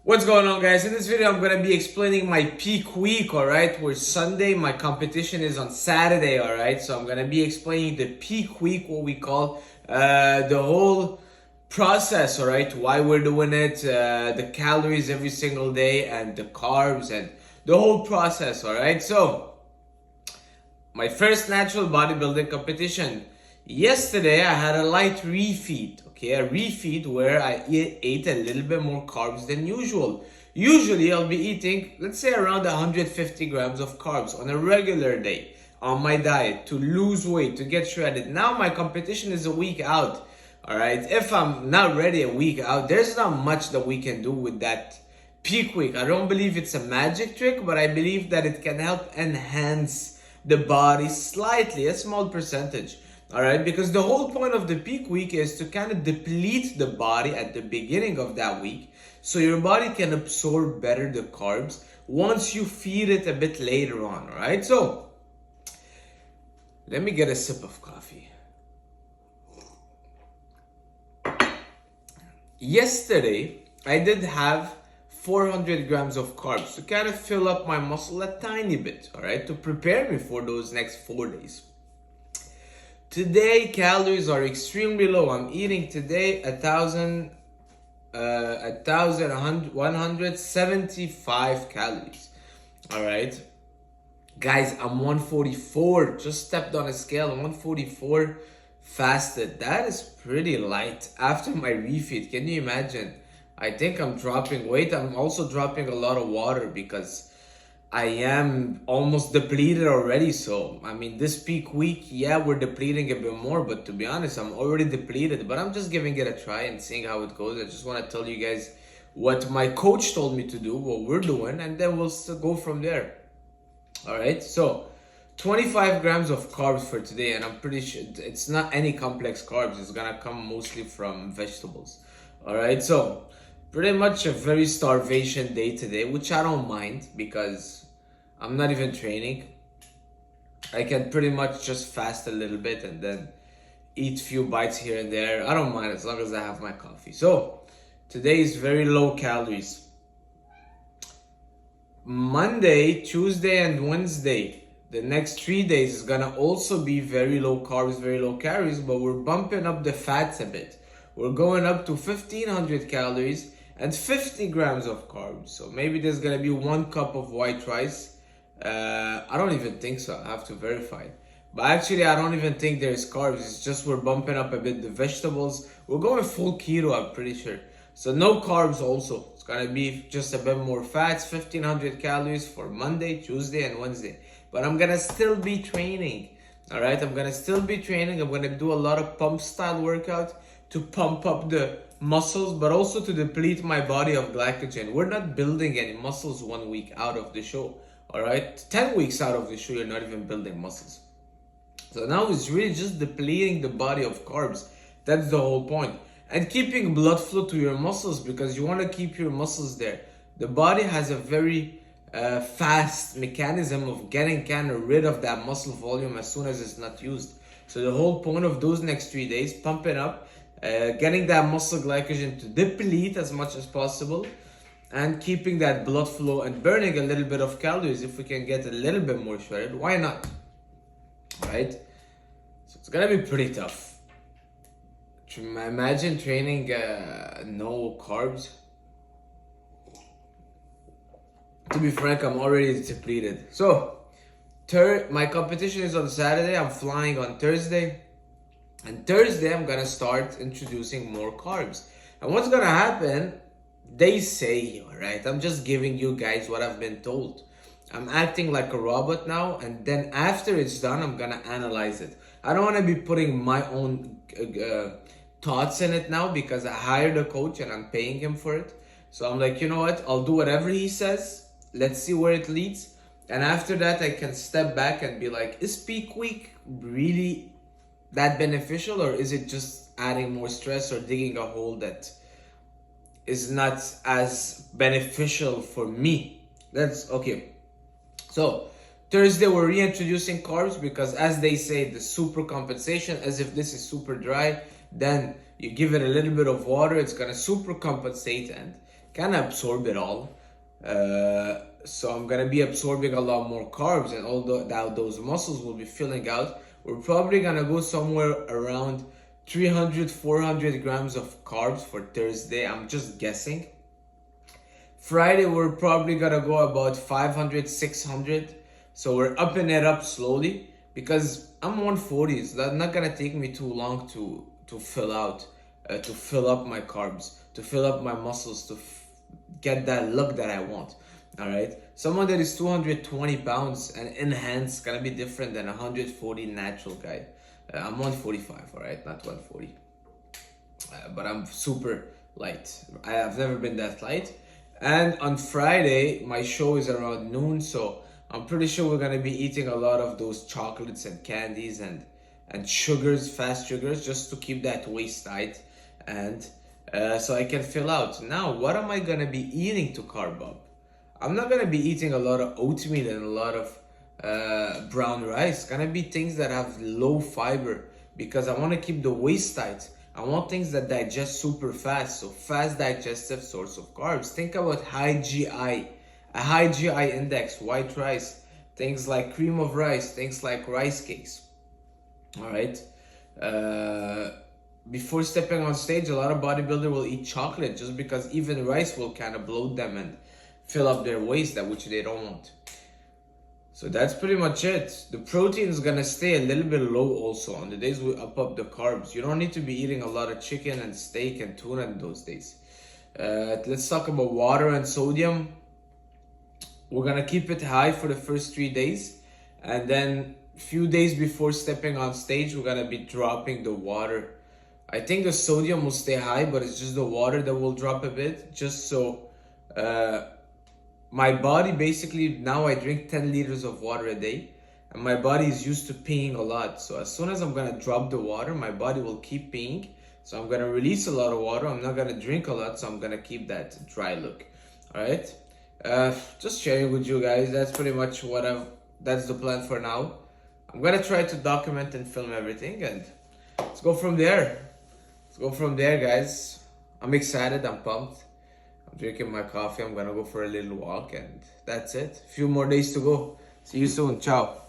What's going on, guys? In this video I'm gonna be explaining my peak week, alright? Where Sunday, my competition is on Saturday, alright? So I'm gonna be explaining the peak week, what we call the whole process, alright? Why we're doing it, the calories every single day, and the carbs, and the whole process, alright? So my first natural bodybuilding competition. Yesterday I had a light refeed, okay, a refeed where I ate a little bit more carbs than usual. Usually I'll be eating, let's say, around 150 grams of carbs on a regular day on my diet to lose weight, to get shredded. Now my competition is a week out, all right? If I'm not ready a week out, there's not much that we can do with that peak week. I don't believe it's a magic trick, but I believe that it can help enhance the body slightly, a small percentage. All right, because the whole point of the peak week is to kind of deplete the body at the beginning of that week so your body can absorb better the carbs once you feed it a bit later on. All right, so let me get a sip of coffee. Yesterday, I did have 400 grams of carbs to kind of fill up my muscle a tiny bit, all right, to prepare me for those next 4 days. Today, calories are extremely low. I'm eating today 1,175 calories. All right, guys, I'm 144. Just stepped on a scale. 144 fasted. That is pretty light after my refeed. Can you imagine? I think I'm dropping weight. I'm also dropping a lot of water because I am almost depleted already. So, I mean, this peak week, yeah, we're depleting a bit more, but to be honest, I'm already depleted. But I'm just giving it a try and seeing how it goes. I just want to tell you guys what my coach told me to do, what we're doing, and then we'll still go from there. All right, so 25 grams of carbs for today, and I'm pretty sure it's not any complex carbs. It's gonna come mostly from vegetables. All right, so pretty much a very starvation day today, which I don't mind because I'm not even training. I can pretty much just fast a little bit and then eat few bites here and there. I don't mind as long as I have my coffee. So today is very low calories. Monday, Tuesday, and Wednesday, the next 3 days is gonna also be very low carbs, very low calories, but we're bumping up the fats a bit. We're going up to 1,500 calories and 50 grams of carbs. So maybe there's gonna be 1 cup of white rice. I don't even think so. I have to verify. But actually, I don't even think there's carbs. It's just we're bumping up a bit the vegetables. We're going full keto, I'm pretty sure. So no carbs also. It's gonna be just a bit more fats, 1,500 calories for Monday, Tuesday, and Wednesday. But I'm gonna still be training. All right, I'm gonna still be training. I'm gonna do a lot of pump style workout to pump up the muscles, but also to deplete my body of glycogen. We're not building any muscles 1 week out of the show. All right, 10 weeks out of the show, you're not even building muscles. So now it's really just depleting the body of carbs. That's the whole point. And keeping blood flow to your muscles because you want to keep your muscles there. The body has a very fast mechanism of getting kind of rid of that muscle volume as soon as it's not used. So the whole point of those next 3 days, pumping up, getting that muscle glycogen to deplete as much as possible, and keeping that blood flow and burning a little bit of calories. If we can get a little bit more shredded, why not? Right? So it's gonna be pretty tough. Imagine training no carbs. To be frank, I'm already depleted. So, my competition is on Saturday. I'm flying on Thursday. And Thursday, I'm gonna start introducing more carbs. And what's gonna happen, they say, alright, I'm just giving you guys what I've been told. I'm acting like a robot now, and then after it's done, I'm gonna analyze it. I don't wanna be putting my own thoughts in it now because I hired a coach and I'm paying him for it. So I'm like, you know what, I'll do whatever he says. Let's see where it leads. And after that, I can step back and be like, is peak week really that beneficial, or is it just adding more stress or digging a hole that is not as beneficial for me? That's okay. So Thursday we're reintroducing carbs because, as they say, the super compensation, as if this is super dry, then you give it a little bit of water, it's gonna super compensate and kind of absorb it all. So I'm gonna be absorbing a lot more carbs, and although that those muscles will be filling out, we're probably gonna go somewhere around 300, 400 grams of carbs for Thursday. I'm just guessing. Friday, we're probably gonna go about 500, 600. So we're upping it up slowly because I'm 140, so that's not gonna take me too long to fill out, to fill up my carbs, to fill up my muscles, to get that look that I want. All right. Someone that is 220 pounds and enhanced gonna be different than a 140 natural guy. I'm 145, all right, not 140. But I'm super light. I've never been that light. And on Friday, my show is around noon, so I'm pretty sure we're gonna be eating a lot of those chocolates and candies and sugars, fast sugars, just to keep that waist tight, and so I can fill out. Now, what am I gonna be eating to carb up? I'm not gonna be eating a lot of oatmeal and a lot of brown rice. Gonna be things that have low fiber because I want to keep the waist tight. I want things that digest super fast, so fast digestive source of carbs. Think about high GI, a high GI index, white rice, things like cream of rice, things like rice cakes. All right. Before stepping on stage, a lot of bodybuilder will eat chocolate just because even rice will kind of bloat them and fill up their waist, that which they don't want. So that's pretty much it. The protein is gonna stay a little bit low also on the days we up the carbs. You don't need to be eating a lot of chicken and steak and tuna in those days. Let's talk about water and sodium. We're gonna keep it high for the first 3 days, and then few days before stepping on stage, we're gonna be dropping the water. I think the sodium will stay high, but it's just the water that will drop a bit, just so my body basically, now I drink 10 liters of water a day, and my body is used to peeing a lot. So as soon as I'm gonna drop the water, my body will keep peeing. So I'm gonna release a lot of water. I'm not gonna drink a lot, so I'm gonna keep that dry look. All right. Just sharing with you guys. That's pretty much that's the plan for now. I'm gonna try to document and film everything, and let's go from there. Let's go from there, guys. I'm excited. I'm pumped. I'm drinking my coffee. I'm gonna go for a little walk, and that's it. A few more days to go. See you soon. Ciao.